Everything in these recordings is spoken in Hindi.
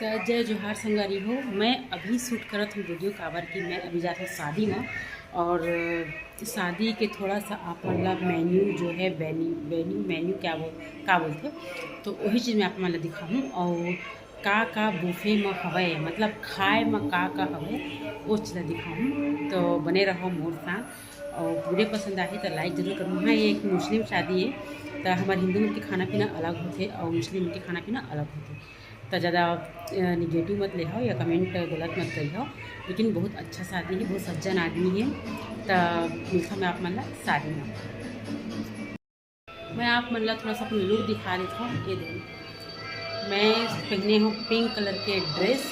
तो जय जोहार संगवारी हो। मैं अभी शूट करत हूँ वीडियो काबर कि मैं अभी जाता हूँ शादी में, और शादी के थोड़ा सा आप मतलब मेन्यू जो है मेन्यू क्या बोलते, तो वही चीज़ मैं आप मतलब दिखाऊँ और का बुफे में हवे मतलब खाए में का हवे वो चीज़ दिखाऊँ। तो बने रहो मोर साथ और वीडियो पसंद आए तो लाइक ज़रूर करूँ। हाँ, ये एक मुस्लिम शादी है तो हमारे हिंदू मन के खाना पीना अलग होते और मुस्लिम मन के खाना पीना अलग होते, तो ज़्यादा निगेटिव मत ले हो या कमेंट गलत मत करी हो। लेकिन बहुत अच्छा शादी है, बहुत सज्जन आदमी है। तो मिलता मैं आप मतलब शादी में मैं आप मतलब थोड़ा सा अपना लुक दिखा देता हूँ। ये देखो मैं पहने हूँ पिंक कलर के ड्रेस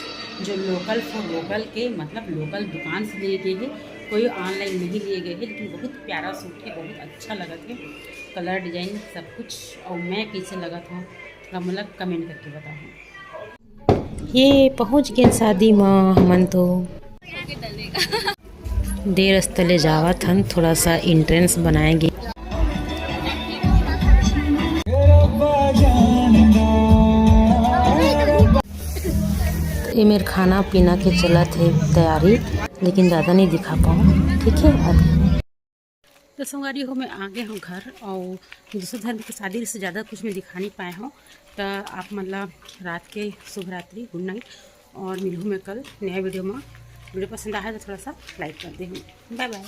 जो लोकल फॉर लोकल के मतलब लोकल दुकान से लिए गए हैं, कोई ऑनलाइन नहीं लिए गए हैं। लेकिन बहुत प्यारा सूट है, बहुत अच्छा लगा था कलर डिजाइन सब कुछ। और मैं कैसे लगा था थोड़ा मतलब कमेंट करके बताऊँ। ये पहुँच गए शादी में हमन तो देर स्थले जावत हन, थोड़ा सा इंट्रेंस बनाएंगे। ये मेरे खाना पीना के चलत है तैयारी, लेकिन ज़्यादा नहीं दिखा पाऊँ। ठीक है। तो संगवारी हो मैं आ गया हूँ घर, और दूसरे धर्म की शादी से ज़्यादा कुछ मैं दिखा नहीं पाया हूँ। तो आप मतलब रात के शुभ रात्रि, गुड नाइट, और मिलूँ मैं कल नया वीडियो में। वीडियो पसंद आया तो थोड़ा सा लाइक कर दे। Bye bye.